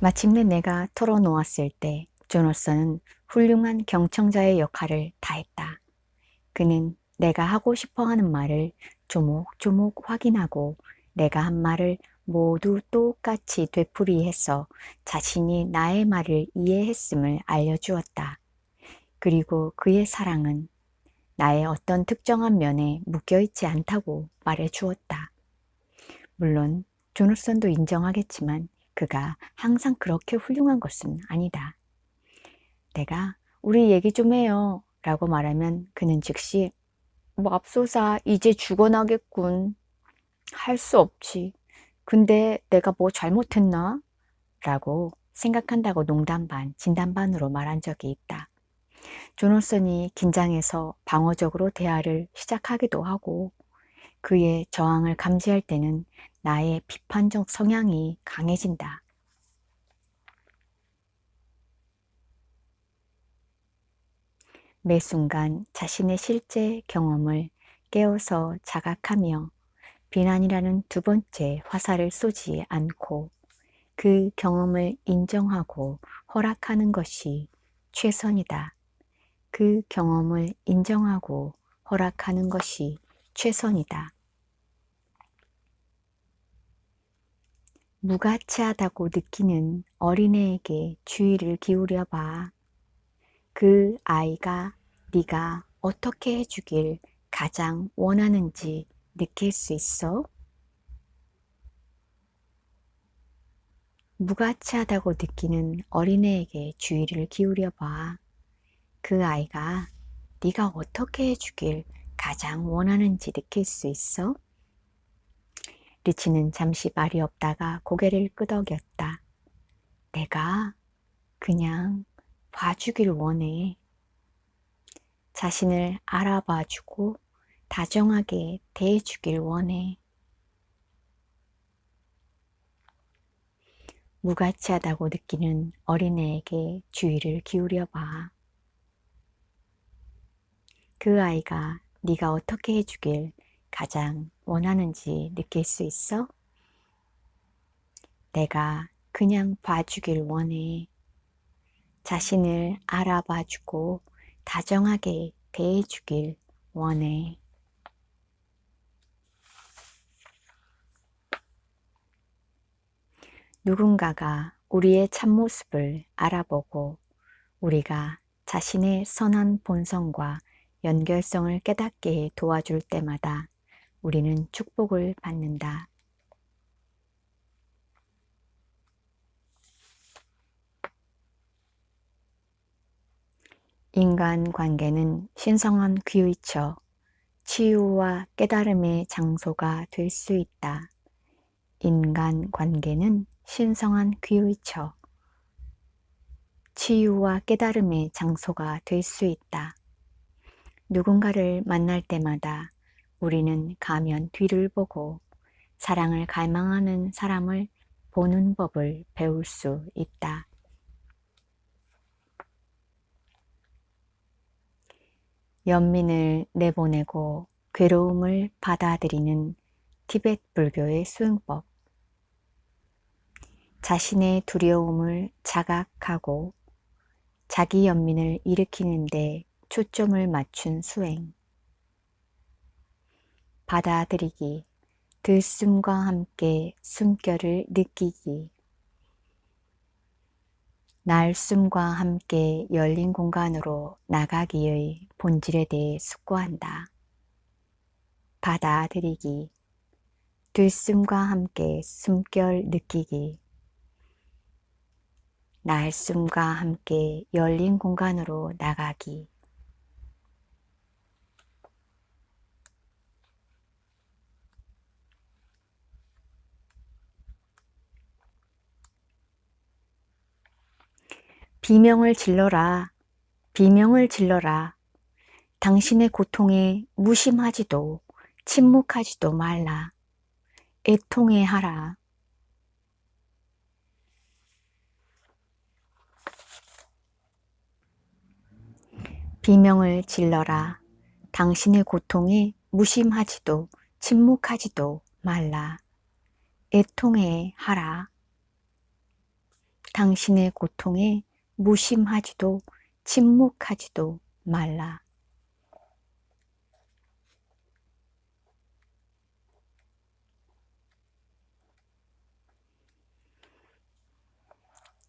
마침내 내가 털어놓았을 때 조너선은 훌륭한 경청자의 역할을 다했다. 그는 내가 하고 싶어하는 말을 조목조목 확인하고 내가 한 말을 모두 똑같이 되풀이해서 자신이 나의 말을 이해했음을 알려주었다. 그리고 그의 사랑은 나의 어떤 특정한 면에 묶여있지 않다고 말해주었다. 물론 조너선도 인정하겠지만 그가 항상 그렇게 훌륭한 것은 아니다. 내가 우리 얘기 좀 해요 라고 말하면 그는 즉시 맙소사 이제 죽어나겠군. 할 수 없지. 근데 내가 뭐 잘못했나? 라고 생각한다고 농담 반 진담 반으로 말한 적이 있다. 조너선이 긴장해서 방어적으로 대화를 시작하기도 하고 그의 저항을 감지할 때는 나의 비판적 성향이 강해진다. 매 순간 자신의 실제 경험을 깨어서 자각하며 비난이라는 두 번째 화살을 쏘지 않고 그 경험을 인정하고 허락하는 것이 최선이다. 그 경험을 인정하고 허락하는 것이 최선이다. 무가치하다고 느끼는 어린애에게 주의를 기울여 봐. 그 아이가 네가 어떻게 해주길 가장 원하는지 느낄 수 있어? 무가치하다고 느끼는 어린애에게 주의를 기울여 봐. 그 아이가 네가 어떻게 해주길 가장 원하는지 느낄 수 있어? 리치는 잠시 말이 없다가 고개를 끄덕였다. 내가 그냥 봐주길 원해. 자신을 알아봐주고 다정하게 대해주길 원해. 무가치하다고 느끼는 어린애에게 주의를 기울여 봐. 그 아이가 네가 어떻게 해주길 가장 원하는지 느낄 수 있어? 내가 그냥 봐주길 원해. 자신을 알아봐주고 다정하게 대해주길 원해. 누군가가 우리의 참모습을 알아보고 우리가 자신의 선한 본성과 연결성을 깨닫게 도와줄 때마다 우리는 축복을 받는다. 인간관계는 신성한 귀의처, 치유와 깨달음의 장소가 될 수 있다. 인간관계는 신성한 귀의처, 치유와 깨달음의 장소가 될 수 있다. 누군가를 만날 때마다 우리는 가면 뒤를 보고 사랑을 갈망하는 사람을 보는 법을 배울 수 있다. 연민을 내보내고 괴로움을 받아들이는 티베트 불교의 수행법. 자신의 두려움을 자각하고 자기 연민을 일으키는 데 초점을 맞춘 수행. 받아들이기, 들숨과 함께 숨결을 느끼기. 날숨과 함께 열린 공간으로 나가기의 본질에 대해 숙고한다. 받아들이기, 들숨과 함께 숨결 느끼기. 날숨과 함께 열린 공간으로 나가기. 비명을 질러라. 비명을 질러라. 당신의 고통에 무심하지도 침묵하지도 말라. 애통해하라. 비명을 질러라. 당신의 고통에 무심하지도 침묵하지도 말라. 애통해하라. 당신의 고통에 무심하지도 침묵하지도 말라.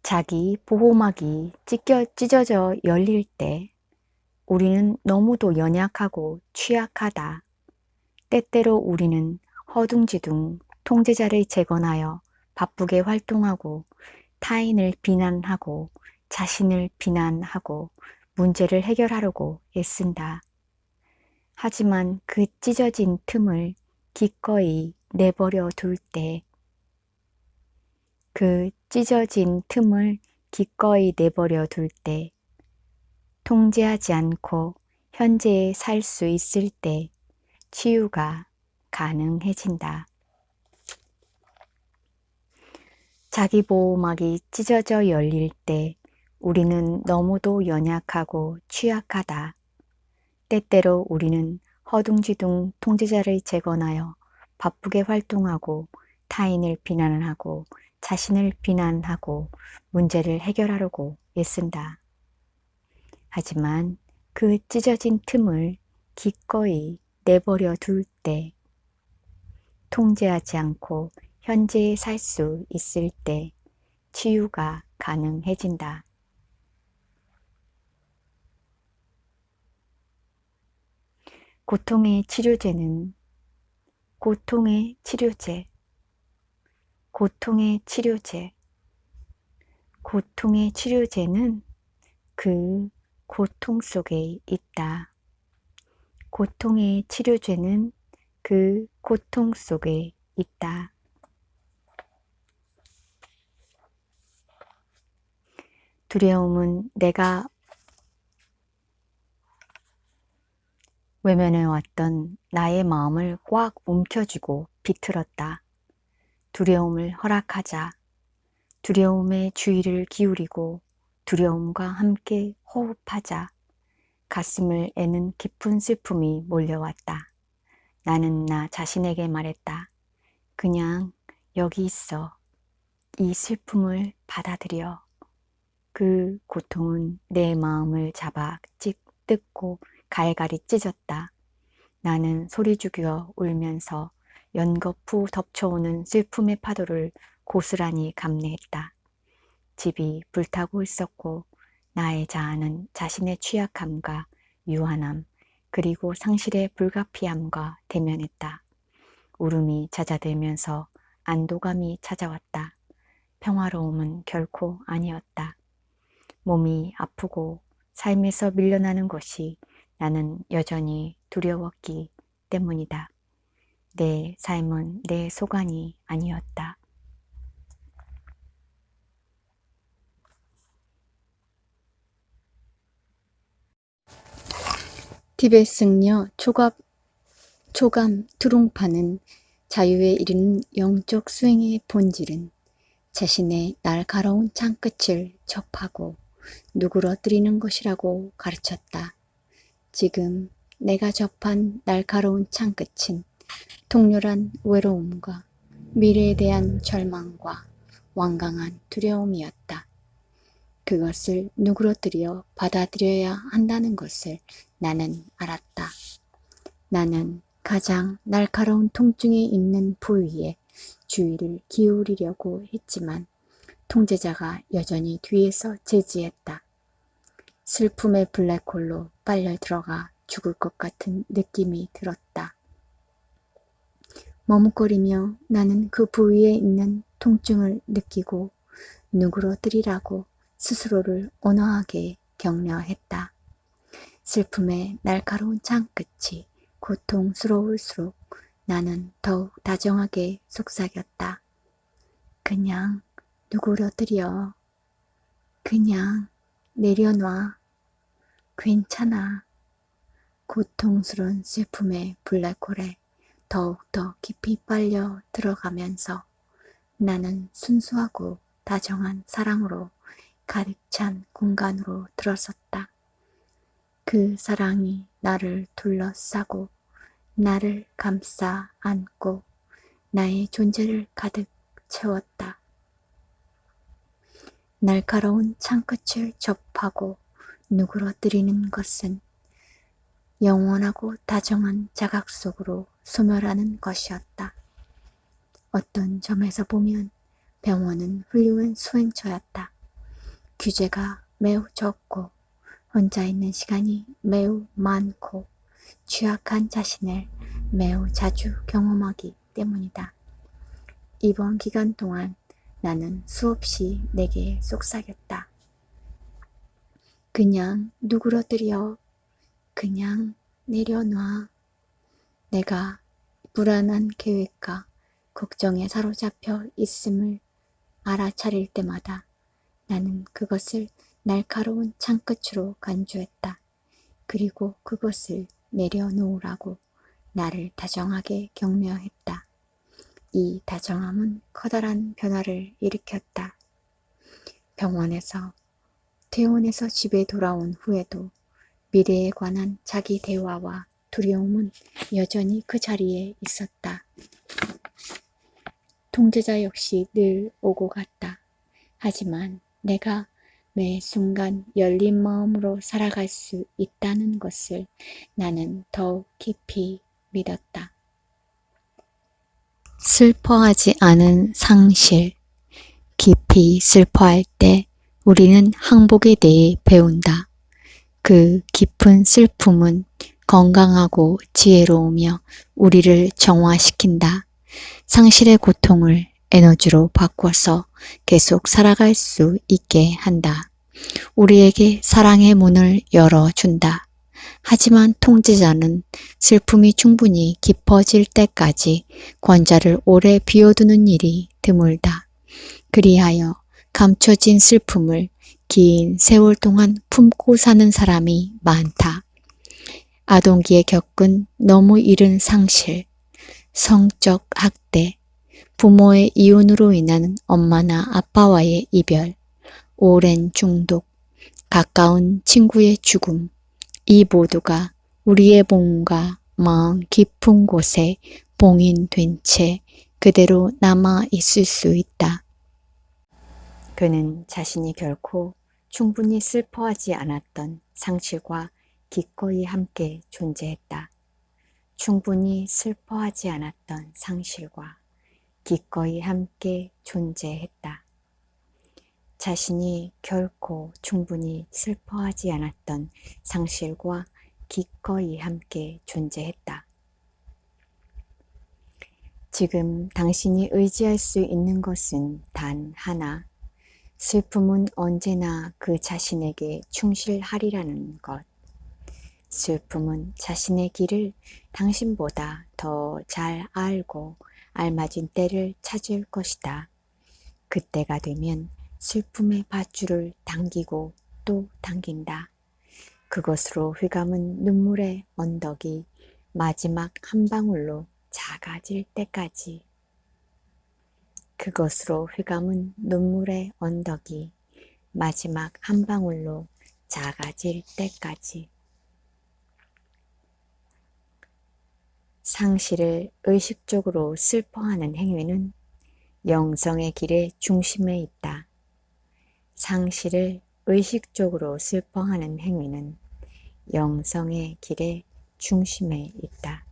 자기 보호막이 찢어져 열릴 때 우리는 너무도 연약하고 취약하다. 때때로 우리는 허둥지둥 통제자를 재건하여 바쁘게 활동하고 타인을 비난하고 자신을 비난하고 문제를 해결하려고 애쓴다. 하지만 그 찢어진 틈을 기꺼이 내버려 둘 때, 그 찢어진 틈을 기꺼이 내버려 둘 때, 통제하지 않고 현재에 살 수 있을 때 치유가 가능해진다. 자기 보호막이 찢어져 열릴 때 우리는 너무도 연약하고 취약하다. 때때로 우리는 허둥지둥 통제자를 재건하여 바쁘게 활동하고 타인을 비난하고 자신을 비난하고 문제를 해결하려고 애쓴다. 하지만 그 찢어진 틈을 기꺼이 내버려 둘 때, 통제하지 않고 현재에 살 수 있을 때 치유가 가능해진다. 고통의 치료제는 고통의 치료제, 고통의 치료제, 고통의 치료제는 그 고통 속에 있다. 고통의 치료제는 그 고통 속에 있다. 두려움은 내가 외면해왔던 나의 마음을 꽉 움켜쥐고 비틀었다. 두려움을 허락하자. 두려움에 주의를 기울이고 두려움과 함께 호흡하자. 가슴을 애는 깊은 슬픔이 몰려왔다. 나는 나 자신에게 말했다. 그냥 여기 있어. 이 슬픔을 받아들여. 그 고통은 내 마음을 잡아 뜯고 갈갈이 찢었다. 나는 소리 죽여 울면서 연거푸 덮쳐오는 슬픔의 파도를 고스란히 감내했다. 집이 불타고 있었고 나의 자아는 자신의 취약함과 유한함 그리고 상실의 불가피함과 대면했다. 울음이 잦아들면서 안도감이 찾아왔다. 평화로움은 결코 아니었다. 몸이 아프고 삶에서 밀려나는 것이 나는 여전히 두려웠기 때문이다. 내 삶은 내 소관이 아니었다. 티벳 승려 초감 투룽파는 자유에 이르는 영적 수행의 본질은 자신의 날카로운 창끝을 접하고 누그러뜨리는 것이라고 가르쳤다. 지금 내가 접한 날카로운 창끝은 통렬한 외로움과 미래에 대한 절망과 완강한 두려움이었다. 그것을 누그러뜨려 받아들여야 한다는 것을 나는 알았다. 나는 가장 날카로운 통증이 있는 부위에 주의를 기울이려고 했지만 통제자가 여전히 뒤에서 제지했다. 슬픔의 블랙홀로 빨려 들어가 죽을 것 같은 느낌이 들었다. 머뭇거리며 나는 그 부위에 있는 통증을 느끼고 누그러뜨리라고 스스로를 온화하게 격려했다. 슬픔의 날카로운 창끝이 고통스러울수록 나는 더욱 다정하게 속삭였다. 그냥 누그러뜨려. 그냥 내려놔. 괜찮아. 고통스러운 슬픔의 블랙홀에 더욱더 깊이 빨려 들어가면서 나는 순수하고 다정한 사랑으로 가득 찬 공간으로 들어섰다. 그 사랑이 나를 둘러싸고 나를 감싸 안고 나의 존재를 가득 채웠다. 날카로운 창끝을 접하고 누그러뜨리는 것은 영원하고 다정한 자각 속으로 소멸하는 것이었다. 어떤 점에서 보면 병원은 훌륭한 수행처였다. 규제가 매우 적고 혼자 있는 시간이 매우 많고 취약한 자신을 매우 자주 경험하기 때문이다. 이번 기간 동안 나는 수없이 내게 속삭였다. 그냥 누그러뜨려. 그냥 내려놔. 내가 불안한 계획과 걱정에 사로잡혀 있음을 알아차릴 때마다 나는 그것을 날카로운 창끝으로 간주했다. 그리고 그것을 내려놓으라고 나를 다정하게 격려했다. 이 다정함은 커다란 변화를 일으켰다. 퇴원해서 집에 돌아온 후에도 미래에 관한 자기 대화와 두려움은 여전히 그 자리에 있었다. 통제자 역시 늘 오고 갔다. 하지만 내가 매 순간 열린 마음으로 살아갈 수 있다는 것을 나는 더욱 깊이 믿었다. 슬퍼하지 않은 상실. 깊이 슬퍼할 때 우리는 항복에 대해 배운다. 그 깊은 슬픔은 건강하고 지혜로우며 우리를 정화시킨다. 상실의 고통을 에너지로 바꿔서 계속 살아갈 수 있게 한다. 우리에게 사랑의 문을 열어준다. 하지만 통제자는 슬픔이 충분히 깊어질 때까지 권자를 오래 비워두는 일이 드물다. 그리하여 감춰진 슬픔을 긴 세월 동안 품고 사는 사람이 많다. 아동기에 겪은 너무 이른 상실, 성적 학대, 부모의 이혼으로 인한 엄마나 아빠와의 이별, 오랜 중독, 가까운 친구의 죽음, 이 모두가 우리의 몸과 마음 깊은 곳에 봉인된 채 그대로 남아 있을 수 있다. 그는 자신이 결코 충분히 슬퍼하지 않았던 상실과 기꺼이 함께 존재했다. 충분히 슬퍼하지 않았던 상실과 기꺼이 함께 존재했다. 자신이 결코 충분히 슬퍼하지 않았던 상실과 기꺼이 함께 존재했다. 지금 당신이 의지할 수 있는 것은 단 하나, 슬픔은 언제나 그 자신에게 충실하리라는 것. 슬픔은 자신의 길을 당신보다 더 잘 알고 알맞은 때를 찾을 것이다. 그때가 되면 슬픔의 밧줄을 당기고 또 당긴다. 그것으로 휘감은 눈물의 언덕이 마지막 한 방울로 작아질 때까지. 그것으로 휘감은 눈물의 언덕이 마지막 한 방울로 작아질 때까지. 상실을 의식적으로 슬퍼하는 행위는 영성의 길의 중심에 있다. 상실을 의식적으로 슬퍼하는 행위는 영성의 길의 중심에 있다.